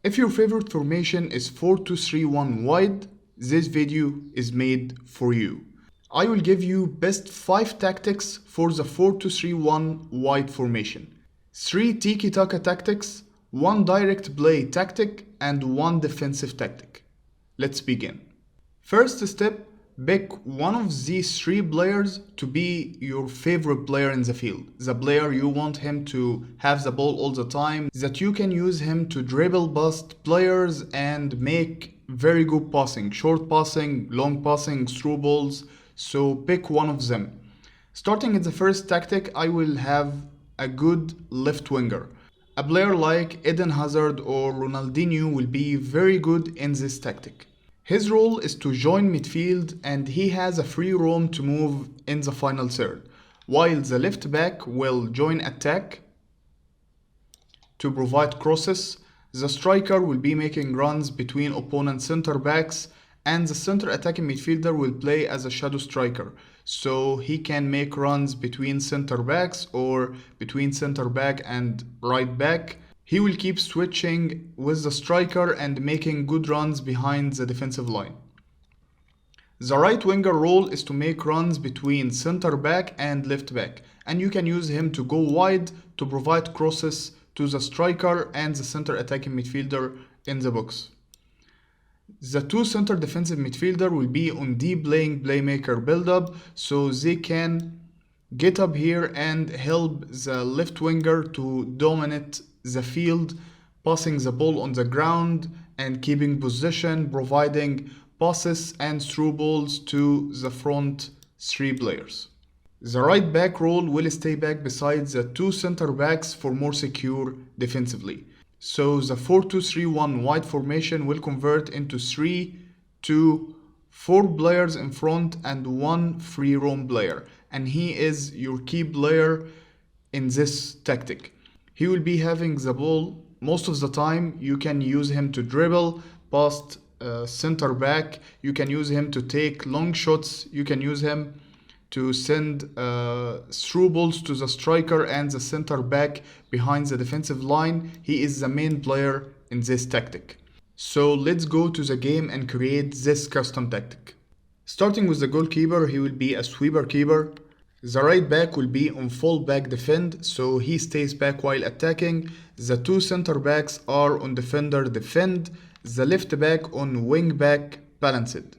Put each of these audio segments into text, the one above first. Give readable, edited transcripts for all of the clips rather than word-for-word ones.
If your favorite formation is 4-2-3-1 wide, this video is made for you. I will give you best 5 tactics for the 4-2-3-1 wide formation. 3 Tiki Taka tactics, 1 direct play tactic, and 1 defensive tactic. Let's begin. First step, pick one of these 3 players to be your favorite player in the field. The player you want him to have the ball all the time, that you can use him to dribble past players and make very good passing, short passing, long passing, through balls. So pick one of them. Starting in the first tactic, I will have a good left winger. A player like Eden Hazard or Ronaldinho will be very good in this tactic. His role is to join midfield and he has a free roam to move in the final third, while the left back will join attack to provide crosses. The striker will be making runs between opponent center backs, and the center attacking midfielder will play as a shadow striker, so he can make runs between center backs or between center back and right back. He will keep switching with the striker and making good runs behind the defensive line. The right winger role is to make runs between center back and left back, and you can use him to go wide to provide crosses to the striker and the center attacking midfielder in the box. The 2 center defensive midfielder will be on deep playing playmaker build-up, so they can get up here and help the left winger to dominate the field, passing the ball on the ground and keeping position, providing passes and through balls to the front 3 players. The right back role will stay back beside the 2 center backs for more secure defensively. So the 4-2-3-1 wide formation will convert into 3-2-4 players in front and 1 free roam player, and he is your key player in this tactic. He will be having the ball most of the time. You can use him to dribble past center back, you can use him to take long shots, you can use him to send through balls to the striker and the center back behind the defensive line. He is the main player in this tactic. So let's go to the game and create this custom tactic. Starting with the goalkeeper, he will be a sweeper keeper. The right back will be on full back defend, so he stays back while attacking. The 2 center backs are on defender defend. The left back on wing back balanced.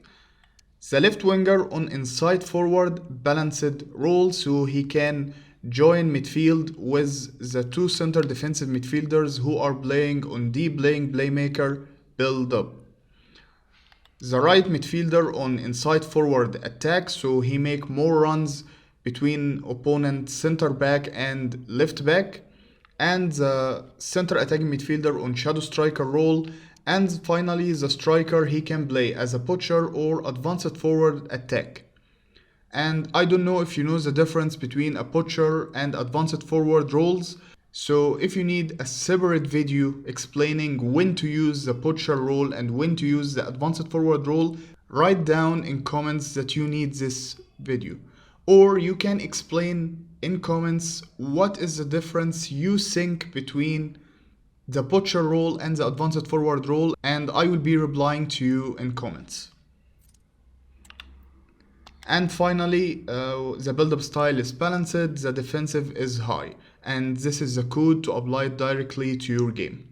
The left winger on inside forward balanced role, so he can join midfield with the 2 center defensive midfielders who are playing on deep playing playmaker build up. The right midfielder on inside forward attack, so he make more runs between opponent center back and left back, and the center attacking midfielder on shadow striker role. And finally, the striker, he can play as a poacher or advanced forward attack. And I don't know if you know the difference between a poacher and advanced forward roles. So if you need a separate video explaining when to use the poacher role and when to use the advanced forward role, write down in comments that you need this video. Or you can explain in comments what is the difference you think between the poacher role and the advanced forward role, and I will be replying to you in comments. And finally, the build-up style is balanced, the defensive is high, and this is the code to apply it directly to your game.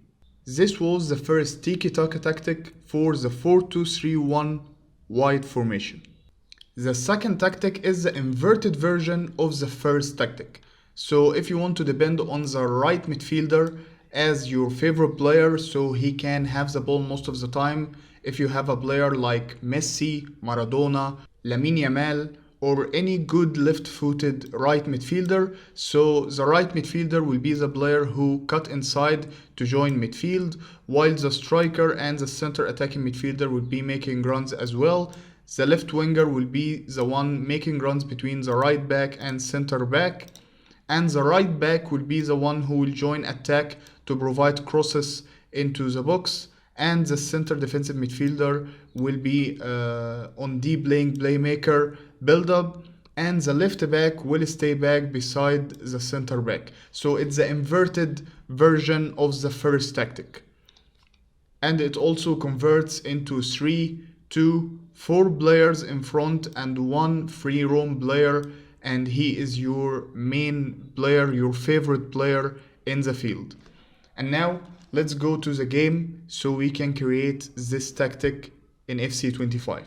This was the first Tiki Taka tactic for the 4-2-3-1 wide formation. The second tactic is the inverted version of the first tactic. So if you want to depend on the right midfielder as your favorite player, so he can have the ball most of the time. If you have a player like Messi, Maradona, Lamine Yamal, or any good left-footed right midfielder, so the right midfielder will be the player who cut inside to join midfield, while the striker and the center attacking midfielder will be making runs as well. The left winger will be the one making runs between the right back and center back, and the right back will be the one who will join attack to provide crosses into the box, and the center defensive midfielder will be on deep playing playmaker build up, and the left back will stay back beside the center back. So it's the inverted version of the first tactic. and it also converts into 3, 2, 4 players in front and 1 free roam player, and he is your main player, your favorite player in the field. And now let's go to the game so we can create this tactic in FC25.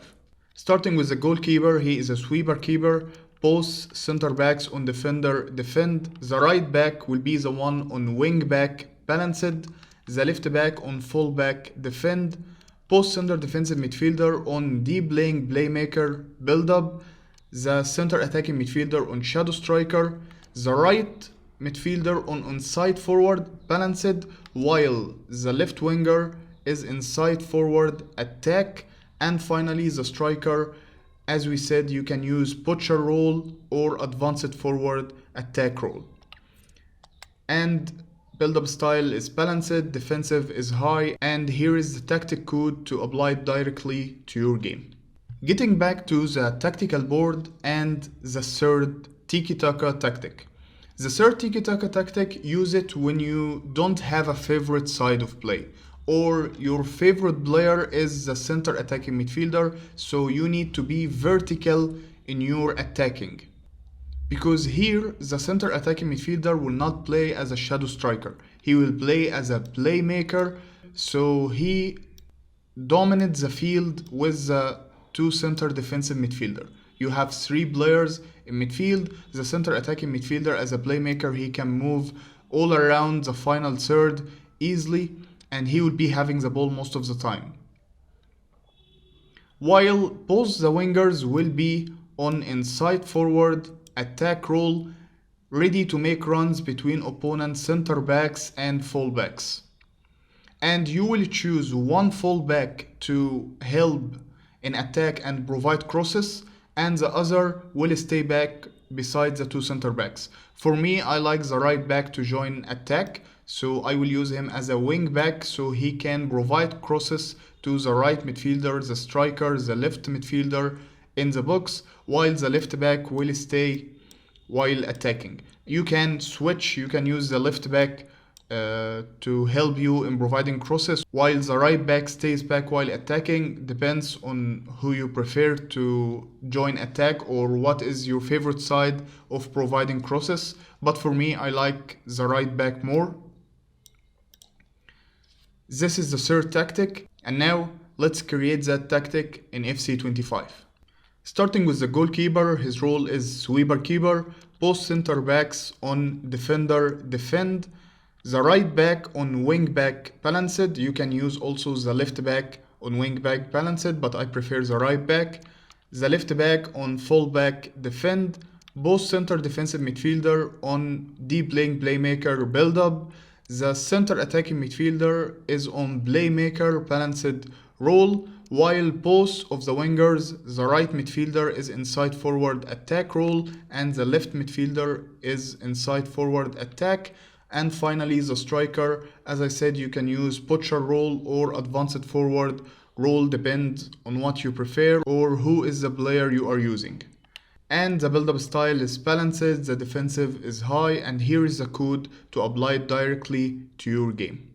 Starting with the goalkeeper, he is a sweeper keeper. Both center backs on defender defend. The right back will be the one on wing back balanced. The left back on full back defend. Both center defensive midfielder on deep laying playmaker build up. The center attacking midfielder on shadow striker. The right midfielder on inside forward balanced, while the left winger is inside forward attack. And finally the striker, as we said, you can use butcher role or advanced forward attack role. And build-up style is balanced, defensive is high, and here is the tactic code to apply it directly to your game. Getting back to the tactical board and the third Tiki-Taka tactic. The third Tiki-Taka tactic, use it when you don't have a favorite side of play, or your favorite player is the center attacking midfielder, so you need to be vertical in your attacking. Because here the center attacking midfielder will not play as a shadow striker, he will play as a playmaker, so he dominates the field with the two center defensive midfielder. You have 3 players in midfield. The center attacking midfielder as a playmaker, he can move all around the final third easily, and he would be having the ball most of the time. While both the wingers will be on inside forward attack role, ready to make runs between opponent center backs and full backs. And you will choose one full back to help in attack and provide crosses, and the other will stay back beside the 2 center backs. For me, I like the right back to join attack, so I will use him as a wing back so he can provide crosses to the right midfielder, the striker, the left midfielder in the box, while the left back will stay while attacking. You can switch, you can use the left back to help you in providing crosses, while the right back stays back while attacking. Depends on who you prefer to join attack or what is your favorite side of providing crosses, but for me I like the right back more. This is the third tactic, and now let's create that tactic in FC25. Starting with the goalkeeper, his role is sweeper keeper. Both center backs on defender defend. The right back on wing back balanced. You can use also the left back on wing back balanced, but I prefer the right back. The left back on full back defend. Both center defensive midfielder on deep laying playmaker build up. The center attacking midfielder is on playmaker balanced role, while both of the wingers, the right midfielder is inside forward attack role and the left midfielder is inside forward attack. And finally the striker, as I said, you can use butcher role or advanced forward role, depends on what you prefer or who is the player you are using. And the build-up style is balanced, the defensive is high, and here is the code to apply it directly to your game.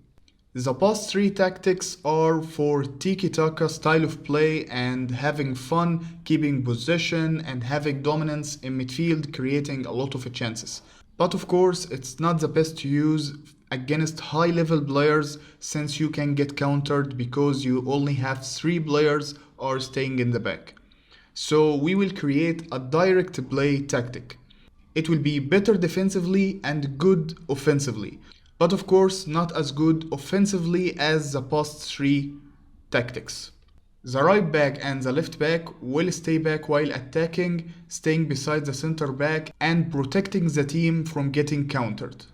The past 3 tactics are for Tiki-Taka style of play and having fun, keeping possession and having dominance in midfield, creating a lot of chances. But of course, it's not the best to use against high level players since you can get countered because you only have 3 players are staying in the back. So we will create a direct play tactic. It will be better defensively and good offensively, but of course not as good offensively as the past 3 tactics. The right back and the left back will stay back while attacking, staying beside the center back and protecting the team from getting countered.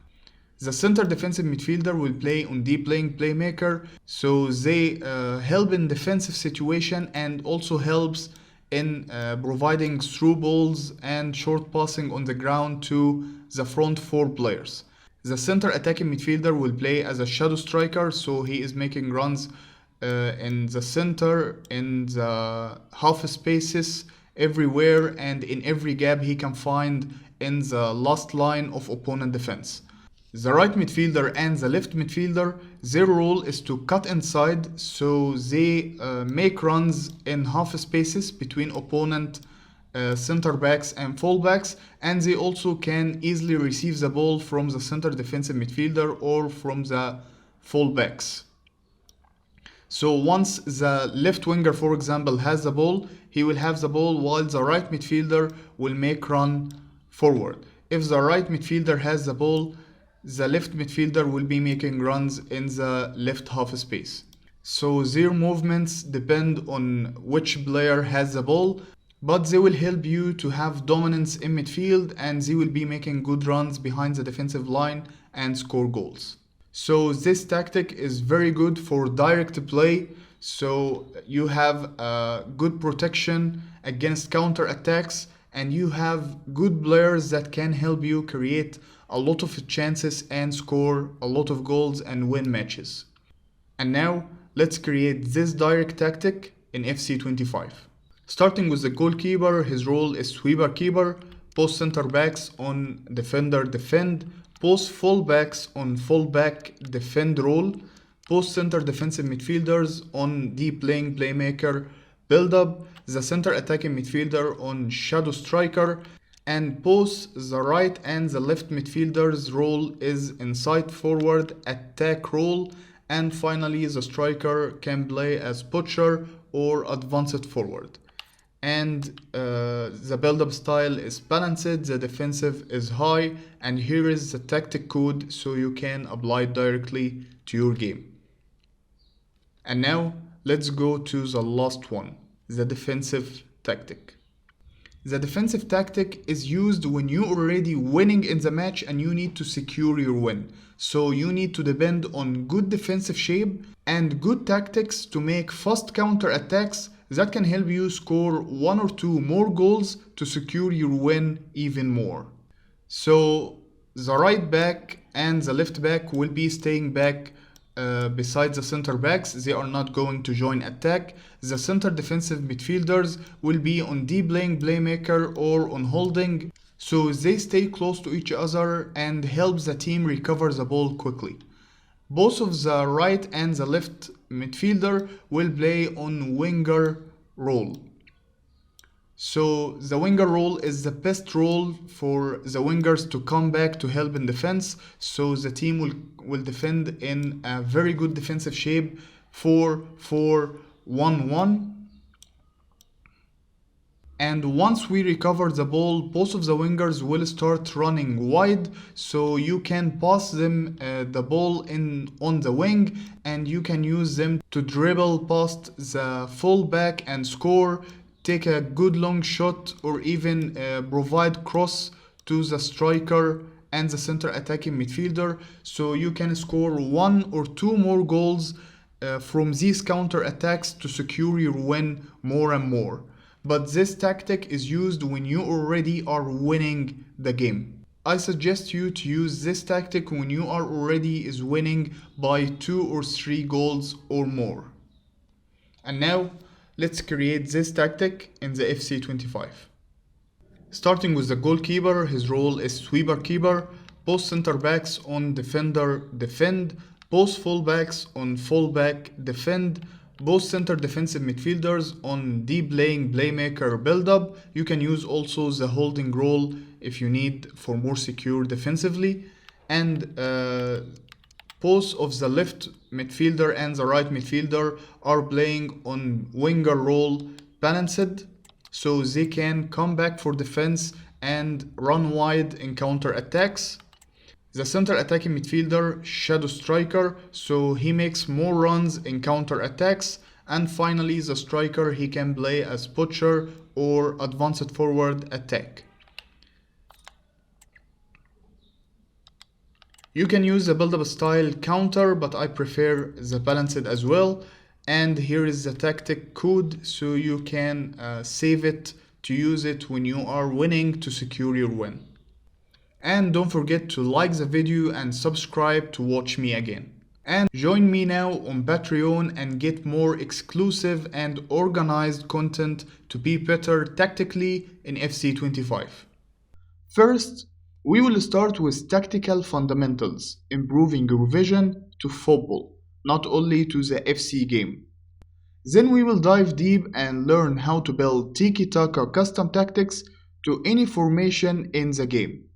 The center defensive midfielder will play on deep laying playmaker, so they help in defensive situation and also helps in providing through balls and short passing on the ground to the front 4 players. The center attacking midfielder will play as a shadow striker, so he is making runs in the center, in the half spaces, everywhere, and in every gap he can find in the last line of opponent defense. The right midfielder and the left midfielder, their role is to cut inside, so they make runs in half spaces between opponent center backs and fullbacks, and they also can easily receive the ball from the center defensive midfielder or from the fullbacks. So once the left winger, for example, has the ball, he will have the ball while the right midfielder will make run forward. If the right midfielder has the ball, the left midfielder will be making runs in the left half space. So their movements depend on which player has the ball, but they will help you to have dominance in midfield, and they will be making good runs behind the defensive line and score goals. So this tactic is very good for direct play, so you have good protection against counter attacks, and you have good players that can help you create a lot of chances and score a lot of goals and win matches. And now let's create this direct tactic in FC25. Starting with the goalkeeper, his role is sweeper keeper, post center backs on defender defend, post full backs on full back defend role, post center defensive midfielders on deep playing playmaker build up, the center attacking midfielder on shadow striker, and post the right and the left midfielders role is inside forward attack role, and finally the striker can play as butcher or advanced forward. And the build-up style is balanced, the defensive is high, and here is the tactic code so you can apply it directly to your game. And now let's go to the last one, the defensive tactic. The defensive tactic is used when you're already winning in the match and you need to secure your win. So you need to depend on good defensive shape and good tactics to make fast counter attacks that can help you score one or two more goals to secure your win even more. So the right back and the left back will be staying back beside the center backs. They are not going to join attack. The center defensive midfielders will be on deep playing playmaker or on holding, so they stay close to each other and help the team recover the ball quickly. Both of the right and the left midfielder will play on winger role. So the winger role is the best role for the wingers to come back to help in defense, so the team will defend in a very good defensive shape 4-4-1-1. And once we recover the ball, both of the wingers will start running wide, so you can pass them the ball on the wing, and you can use them to dribble past the fullback and score, take a good long shot, or even provide cross to the striker and the center attacking midfielder, so you can score one or two more goals from these counter attacks to secure your win more and more. But this tactic is used when you already are winning the game. I suggest you to use this tactic when you are already winning by 2 or 3 goals or more. And now let's create this tactic in the FC25. Starting with the goalkeeper, his role is sweeper keeper, post center backs on defender defend, post full backs on full back defend, both center defensive midfielders on deep playing playmaker build up. You can use also the holding role if you need for more secure defensively, and both of the left midfielder and the right midfielder are playing on winger role balanced, so they can come back for defense and run wide in counter attacks. The center attacking midfielder shadow striker, so he makes more runs in counter attacks. And finally the striker, he can play as butcher or advanced forward attack. You can use the build-up style counter, but I prefer the balanced as well. And here is the tactic code, so you can save it to use it when you are winning to secure your win. And don't forget to like the video and subscribe to watch me again. And join me now on Patreon and get more exclusive and organized content to be better tactically in FC25. First, We will start with tactical fundamentals, improving your vision to football, not only to the FC game. Then we will dive deep and learn how to build Tiki Taka custom tactics to any formation in the game.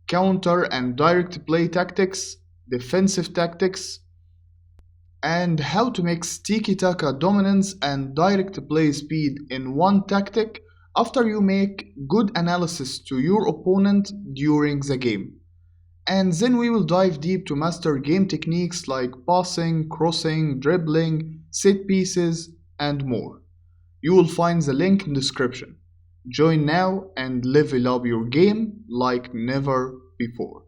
Counter and direct play tactics, defensive tactics, and how to mix tiki-taka dominance and direct play speed in one tactic after you make good analysis to your opponent during the game. And then we will dive deep to master game techniques like passing, crossing, dribbling, set pieces, and more. You will find the link in the description. Join now and level up your game like never before.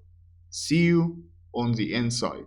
See you on the inside.